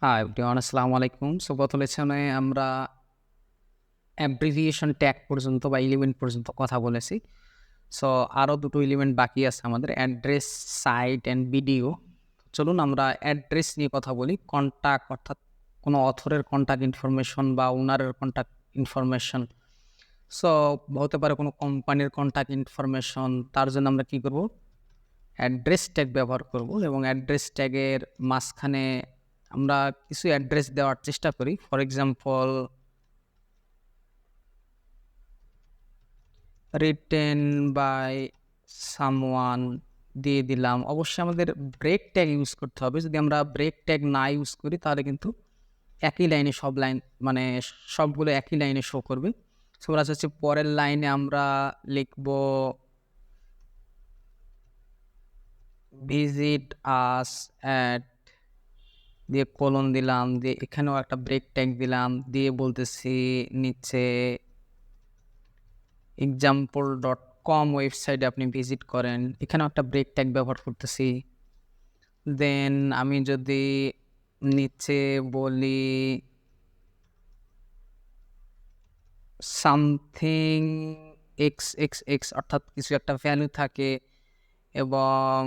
Hi everyone, আসসালামু আলাইকুম। So গত লেসনে আমরা অ্যাব্রিভিয়েশন ট্যাগ পর্যন্ত বা এলিমেন্ট পর্যন্ত কথা বলেছি। সো আরও দুটো এলিমেন্ট বাকি আছে আমাদের, অ্যাড্রেস, সাইট অ্যান্ড ভিডিও। চলুন আমরা অ্যাড্রেস নিয়ে কথা বলি। কন্ট্যাক্ট অর্থাৎ কোনো অথরের কন্ট্যাক্ট ইনফরমেশন বা ওনারের কন্ট্যাক্ট ইনফরমেশন। সো হতে পারে কোনো কোম্পানির কন্ট্যাক্ট ইনফরমেশন। তার জন্য আমরা কী করব? অ্যাড্রেস ট্যাগ ব্যবহার করব এবং অ্যাড্রেস ট্যাগের মাঝখানে আমরা কিছু অ্যাড্রেস দেওয়ার চেষ্টা করি। For example, written by someone দিয়ে দিলাম। অবশ্যই আমাদের ব্রেক ট্যাগ ইউজ করতে হবে। যদি আমরা ব্রেক ট্যাগ না ইউজ করি তাহলে কিন্তু একই লাইনে সব লাইন, মানে সবগুলো একই লাইনে শো করবে। সো হচ্ছে পরের লাইনে আমরা লিখব ভিজিট আস অ্যাট, দিয়ে কোলন দিলাম, দিয়ে এখানেও একটা ব্রেক ট্যাগ দিলাম, দিয়ে বলতেছি নিচে example.com ওয়েবসাইটে আপনি ভিজিট করেন, এখানেও একটা ব্রেক ট্যাগ ব্যবহার করতেছি। দেন আমি যদি নিচে বলি সামথিং এক্স এক্স এক্স, অর্থাৎ কিছু একটা ভ্যালু থাকে এবং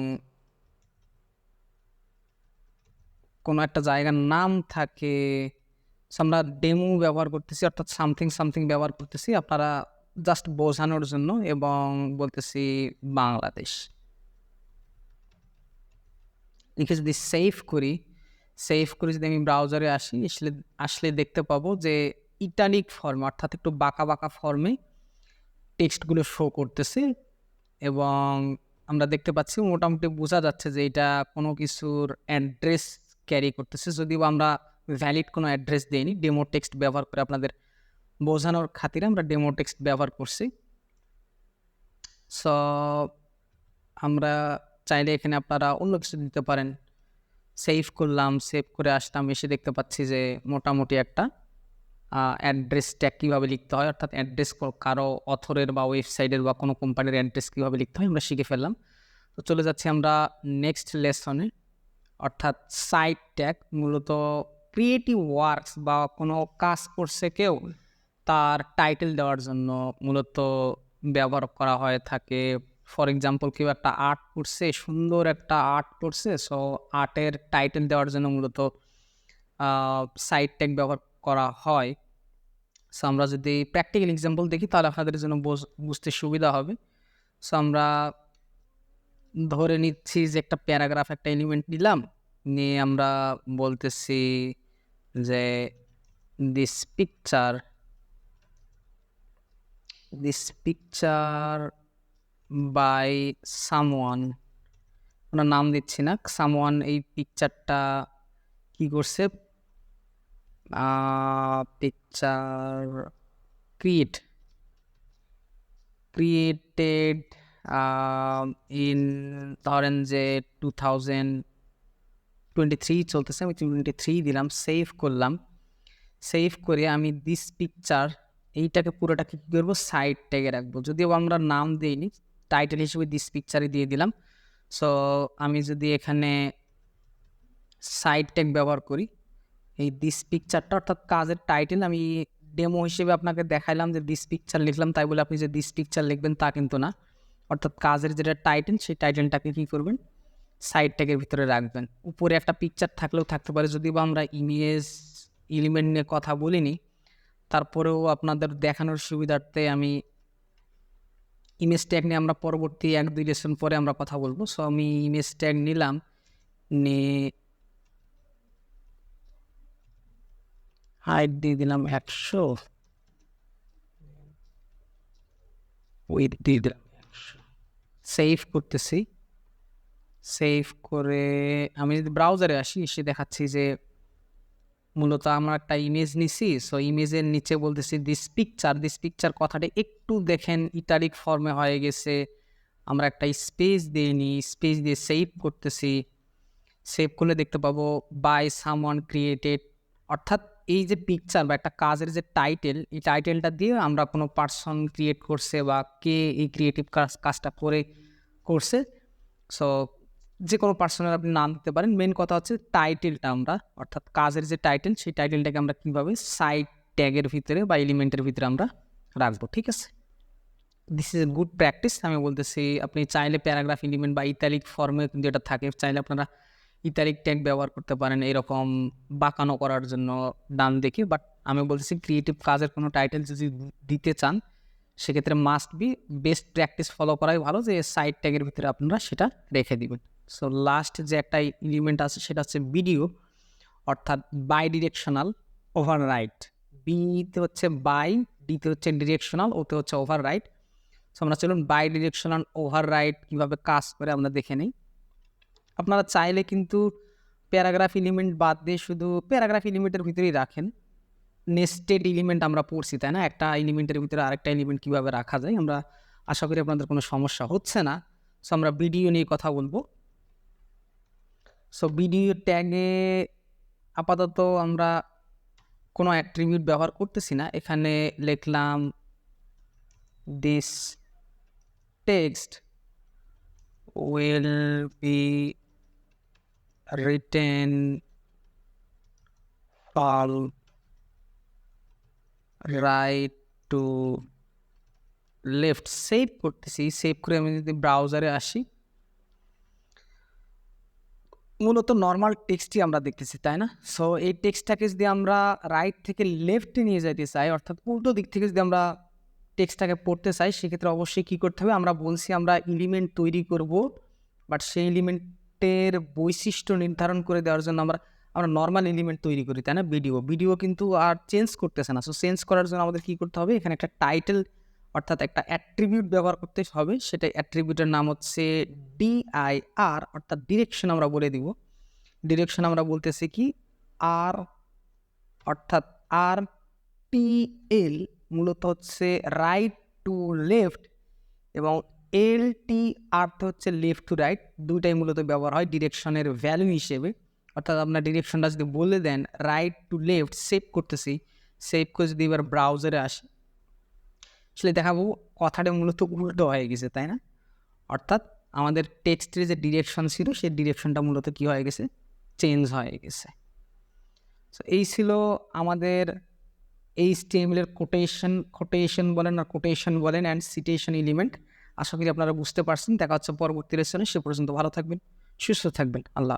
কোনো একটা জায়গার নাম থাকে। আমরা ডেমো ব্যবহার করতেছি, অর্থাৎ সামথিং সামথিং ব্যবহার করতেছি আপনারা জাস্ট বোঝানোর জন্য, এবং বলতেছি বাংলাদেশ। লিখে যদি সেভ করি যদি আমি ব্রাউজারে আসলে দেখতে পাবো যে ইটালিক ফর্মে, অর্থাৎ একটু বাঁকা বাঁকা ফর্মে টেক্সটগুলো শো করতেছে এবং আমরা দেখতে পাচ্ছি মোটামুটি বোঝা যাচ্ছে যে এটা কোনো কিছুর অ্যাড্রেস ক্যারি করতেছে, যদিও আমরা ভ্যালিড কোনো অ্যাড্রেস দিইনি। ডেমো টেক্সট ব্যবহার করে আপনাদের বোঝানোর খাতিরে আমরা ডেমো টেক্সট ব্যবহার করছি। সো আমরা চাইলে এখানে আপনারা অন্য কিছু দিতে পারেন। সেভ করলাম, সেভ করে আসলাম, এসে দেখতে পাচ্ছি যে মোটামুটি একটা অ্যাড্রেস ট্যাগ কীভাবে লিখতে হয়, অর্থাৎ অ্যাড্রেস কারো অথরের বা ওয়েবসাইটের বা কোনো কোম্পানির অ্যাড্রেস কীভাবে লিখতে হয় আমরা শিখে ফেললাম। তো চলে যাচ্ছি আমরা নেক্সট লেসনে, অর্থাৎ সাইট ট্যাগ। মূলত ক্রিয়েটিভ ওয়ার্কস বা কোনো কাজ করছে কেউ, তার টাইটেল দেওয়ার জন্য মূলত ব্যবহার করা হয়ে থাকে। ফর এক্সাম্পল, কেউ একটা আর্ট করছে, সুন্দর একটা আর্ট করছে, সো আর্টের টাইটেল দেওয়ার জন্য মূলত সাইট ট্যাগ ব্যবহার করা হয়। সো আমরা যদি প্র্যাকটিক্যাল এক্সাম্পল দেখি তাহলে আপনাদের জন্য বুঝতে সুবিধা হবে। সো আমরা ধরে নিচ্ছি যে একটা প্যারাগ্রাফ, একটা এলিমেন্ট নিলাম, নিয়ে আমরা বলতেছি যে দিস পিকচার বাই সামওয়ান, আমরা নাম দিচ্ছি না, সামওয়ান এই পিকচারটা কি করছে, পিকচার ক্রিয়েটেড ইন, ধরেন যে 2023 চলতেছে, আমি 23 দিলাম, সেভ করলাম। সেভ করে আমি দিস পিকচার এইটাকে পুরোটাকে কী করবো, সাইড ট্যাগে রাখবো। যদিও আমরা নাম দিইনি, টাইটেল হিসেবে দিস পিকচারই দিয়ে দিলাম। সো আমি যদি এখানে সাইড ট্যাগ ব্যবহার করি, এই দিস পিকচারটা অর্থাৎ কাজের টাইটেল, আমি ডেমো হিসেবে আপনাকে দেখাইলাম যে দিস পিকচার লিখলাম, তাই বলে আপনি যে দিস পিকচার লিখবেন তা কিন্তু না। অর্থাৎ কাজের যেটা টাইটেল, সেই টাইটেলটাকে কী করবেন, সাইড ট্যাগের ভিতরে রাখবেন। উপরে একটা পিকচার থাকলেও থাকতে পারে, যদিও বা আমরা ইমেজ এলিমেন্ট নিয়ে কথা বলিনি, তারপরেও আপনাদের দেখানোর সুবিধার্থে আমি ইমেজ ট্যাগ নিয়ে আমরা পরবর্তী 1-2 লেসন পরে আমরা কথা বলবো। সো আমি ইমেজ ট্যাগ নিলাম, নিয়ে হাইট দিয়ে দিলাম 100, উইথ দিয়ে দিলাম 100। সেভ করতেছি। সেভ করে আমি যদি ব্রাউজারে আসি, এসে দেখাচ্ছি যে মূলত আমরা একটা ইমেজ নিছি। সো ইমেজের নিচে বলতেছি দিস পিকচার কথাটা একটু দেখেন ইটালিক ফর্মে হয়ে গেছে। আমরা একটা স্পেস দিয়ে নিই, স্পেস দিয়ে সেভ করতেছি। সেভ করলে দেখতে পাবো বাই সামওয়ান ক্রিয়েটেড, অর্থাৎ এই যে পিকচার বা একটা কাজের যে টাইটেল, এই টাইটেলটা দিয়ে আমরা কোনো পার্সন ক্রিয়েট করছে বা কে এই ক্রিয়েটিভ কাজটা করছে। সো যে কোনো পার্সনের আপনি নাম দিতে পারেন। মেন কথা হচ্ছে টাইটেলটা আমরা, অর্থাৎ কাজের যে টাইটেল, সেই টাইটেলটাকে আমরা কীভাবে সাইড ট্যাগের ভিতরে বা এলিমেন্টের ভিতরে আমরা রাখবো। ঠিক আছে, this is a good practice. আমি বলতেছি আপনি চাইলে প্যারাগ্রাফ এলিমেন্ট বা ইতালিক ফর্মে কিন্তু এটা থাকে, চাইলে আপনারা ইতালিক ট্যাগ ব্যবহার করতে পারেন এরকম বাঁকানো করার জন্য ডান দিকে। বাট আমি বলতেছি ক্রিয়েটিভ কাজের কোনো টাইটেল যদি দিতে চান সেক্ষেত্রে must be best practice follow করাই ভালো, যে সাইড ট্যাগের ভিতরে আপনারা সেটা রেখে দিবেন। সো লাস্ট যে একটা এলিমেন্ট আছে সেটা হচ্ছে ভিডিও, অর্থাৎ বাই ডিরেকশনাল ওভাররাইট। বিতে হচ্ছে বাই, ডিতে হচ্ছে ডিরেকশনাল, ওতে হচ্ছে ওভাররাইট। সো আমরা চলুন বাই ডিরেকশনাল ওভাররাইট কীভাবে কাজ করে আমরা দেখে নিই। আপনারা চাইলে কিন্তু প্যারাগ্রাফ এলিমেন্ট বাদ দিয়ে শুধু প্যারাগ্রাফ এলিমেন্টের ভিতরেই রাখেন। নেস্টেড এলিমেন্ট আমরা পড়ছি, তাই না? একটা এলিমেন্টের ভিতরে আরেকটা এলিমেন্ট কীভাবে রাখা যায়, আমরা আশা করি আপনাদের কোনো সমস্যা হচ্ছে না। সো আমরা ভিডিও নিয়ে কথা বলবো। সো ভিডিও ট্যাগে আপাতত আমরা কোনো অ্যাট্রিবিউট ব্যবহার করতেছি না। এখানে লিখলাম this text will be written from right to left। Save করতেছি, সেভ করে আমি যদি ব্রাউজারে আসি, মূলত নর্মাল টেক্সটই আমরা দেখতেছি, তাই না? সো এই টেক্সটটাকে যদি আমরা রাইট থেকে লেফটে নিয়ে যেতে চাই, অর্থাৎ উল্টো দিক থেকে যদি আমরা টেক্সটটাকে পড়তে চাই, সেক্ষেত্রে অবশ্যই কী করতে হবে, আমরা বলছি আমরা এলিমেন্ট তৈরি করব, বাট সেই এলিমেন্টের বৈশিষ্ট্য নির্ধারণ করে দেওয়ার জন্য আমরা নর্মাল এলিমেন্ট তৈরি করি, তাই না? ভিডিও কিন্তু আর চেঞ্জ করতেছে না। সো চেঞ্জ করার জন্য আমাদের কী করতে হবে, এখানে একটা টাইটেল অর্থাৎ একটা অ্যাট্রিবিউট ব্যবহার করতে হবে। সেটা অ্যাট্রিবিউটের নাম হচ্ছে DIR, অর্থাৎ ডিরেকশন আমরা বলে দিব। ডিরেকশন আমরা বলতেছি কি আর, অর্থাৎ RTL মূলত হচ্ছে রাইট টু লেফট, এবং LTR হচ্ছে লেফট টু রাইট, দুইটাই মূলত ব্যবহার হয় ডিরেকশনের ভ্যালু হিসেবে। অর্থাৎ আপনার ডিরেকশনটা যদি বলে দেন রাইট টু লেফট, সেভ করতেছি, সেভ করে যদি এবার ব্রাউজারে আসি, আসলে দেখাবো কথাটা মূলত উল্টো হয়ে গেছে, তাই না? অর্থাৎ আমাদের টেক্সটের যে ডিরেকশন ছিল সেই ডিরেকশনটা মূলত কী হয়ে গেছে, চেঞ্জ হয়ে গেছে। সো এই ছিল আমাদের HTML এর কোটেশন বলেন আর কোটেশন বলেন অ্যান্ড সিটেশন এলিমেন্ট। আশা করি আপনারা বুঝতে পারছেন। দেখা হচ্ছে পরবর্তী লেসনে, সে পর্যন্ত ভালো থাকবেন, সুস্থ থাকবেন। আল্লাহ।